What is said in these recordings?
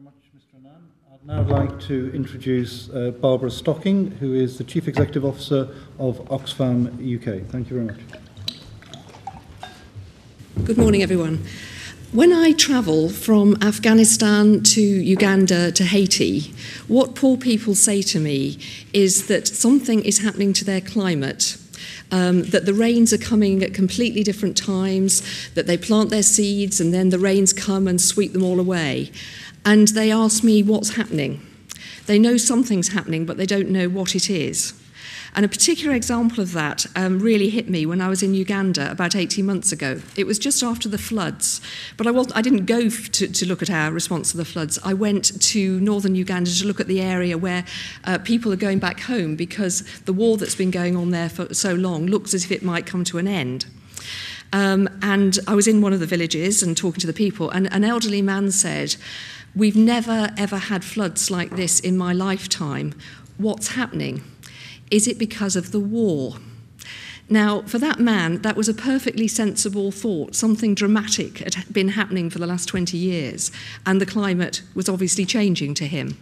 very much, Mr. Annan. I'd now like to introduce Barbara Stocking, who is the Chief Executive Officer of Oxfam UK. Thank you very much. Good morning, everyone. When I travel from Afghanistan to Uganda to Haiti, what poor people say to me is that something is happening to their climate. That the rains are coming at completely different times, that they plant their seeds and then the rains come and sweep them all away. And they ask me what's happening. They know something's happening, but they don't know what it is. And a particular example of that really hit me when I was in Uganda about 18 months ago. It was just after the floods, but I didn't go to look at our response to the floods. I went to northern Uganda to look at the area where people are going back home because the war that's been going on there for so long looks as if it might come to an end. And I was in one of the villages and talking to the people, and an elderly man said, "We've never ever had floods like this in my lifetime. What's happening? Is it because of the war?" Now, for that man, that was a perfectly sensible thought. Something dramatic had been happening for the last 20 years, and the climate was obviously changing to him.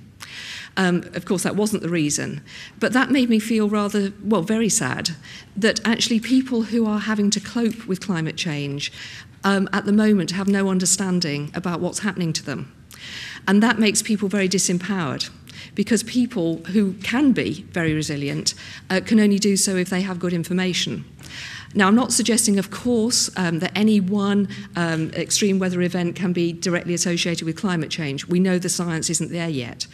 Of course, that wasn't the reason, but that made me feel rather, very sad, that actually people who are having to cope with climate change at the moment have no understanding about what's happening to them. And that makes people very disempowered, because people who can be very resilient can only do so if they have good information. Now, I'm not suggesting, of course, that any one extreme weather event can be directly associated with climate change. We know the science isn't there yet.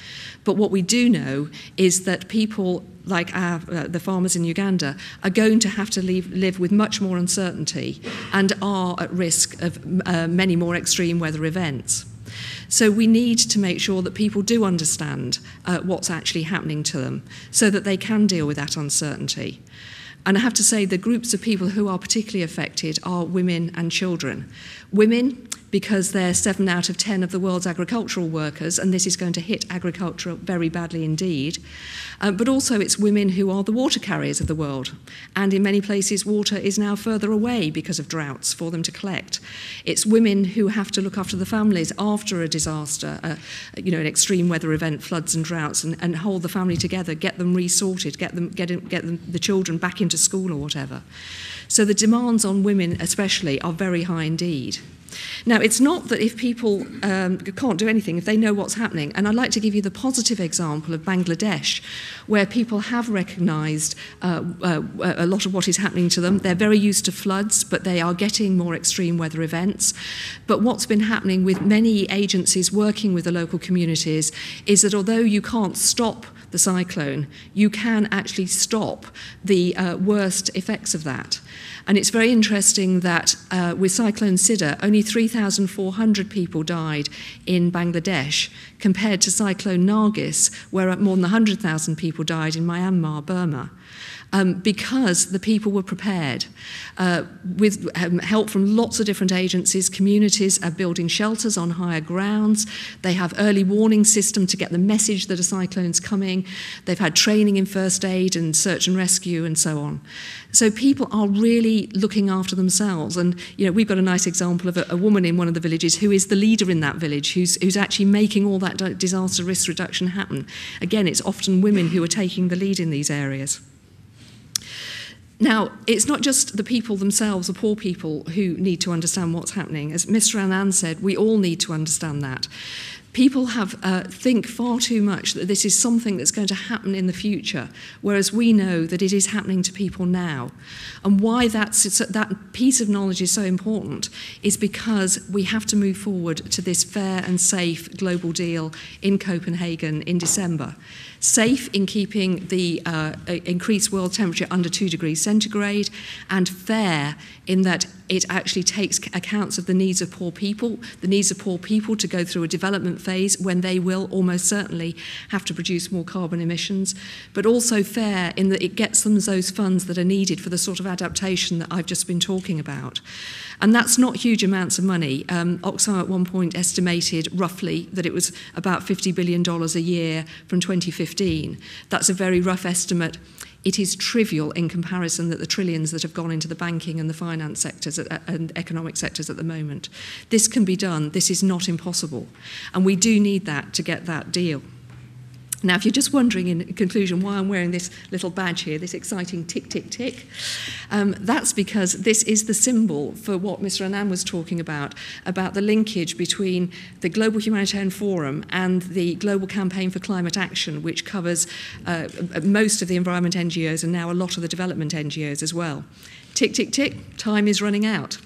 But what we do know is that people like the farmers in Uganda are going to have to live with much more uncertainty and are at risk of many more extreme weather events. So we need to make sure that people do understand what's actually happening to them so that they can deal with that uncertainty. And I have to say the groups of people who are particularly affected are women and children. Women, because they're 7 out of 10 of the world's agricultural workers, and this is going to hit agriculture very badly indeed. But also it's women who are the water carriers of the world. And in many places, water is now further away because of droughts for them to collect. It's women who have to look after the families after a disaster, an extreme weather event, floods and droughts, and hold the family together, get them resorted, get the children back into school or whatever. So the demands on women especially are very high indeed. Now, it's not that if people can't do anything, if they know what's happening, and I'd like to give you the positive example of Bangladesh, where people have recognised a lot of what is happening to them. They're very used to floods, but they are getting more extreme weather events. But what's been happening with many agencies working with the local communities is that although you can't stop the cyclone, you can actually stop the worst effects of that. And it's very interesting that with Cyclone Sidr, only 3,400 people died in Bangladesh, compared to Cyclone Nargis, where more than 100,000 people died in Myanmar, Burma. Because the people were prepared. With help from lots of different agencies, communities are building shelters on higher grounds. They have early warning system to get the message that a cyclone's coming. They've had training in first aid and search and rescue and so on. So people are really looking after themselves. And we've got a nice example of a woman in one of the villages who is the leader in that village, who's actually making all that disaster risk reduction happen. Again, it's often women who are taking the lead in these areas. Now, it's not just the people themselves, the poor people, who need to understand what's happening. As Mr. Annan said, we all need to understand that. People think far too much that this is something that's going to happen in the future, whereas we know that it is happening to people now. And why that piece of knowledge is so important is because we have to move forward to this fair and safe global deal in Copenhagen in December. Safe in keeping the increased world temperature under 2 degrees centigrade, and fair in that it actually takes accounts of the needs of poor people to go through a development phase when they will almost certainly have to produce more carbon emissions, but also fair in that it gets them those funds that are needed for the sort of adaptation that I've just been talking about. And that's not huge amounts of money. Oxfam at one point estimated roughly that it was about $50 billion a year from 2015 2015. That's a very rough estimate. It is trivial in comparison that the trillions that have gone into the banking and the finance sectors and economic sectors at the moment. This can be done. This is not impossible. And we do need that to get that deal. Now, if you're just wondering in conclusion why I'm wearing this little badge here, this exciting tick, tick, tick, that's because this is the symbol for what Mr. Anand was talking about the linkage between the Global Humanitarian Forum and the Global Campaign for Climate Action, which covers most of the environment NGOs and now a lot of the development NGOs as well. Tick, tick, tick, time is running out.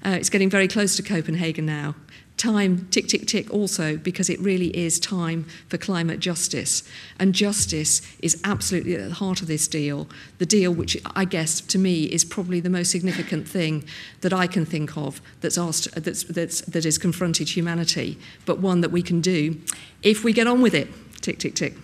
It's getting very close to Copenhagen now. Time, tick, tick, tick, also because it really is time for climate justice. And justice is absolutely at the heart of this deal, the deal which I guess to me is probably the most significant thing that I can think of that has confronted humanity, but one that we can do if we get on with it. Tick, tick, tick.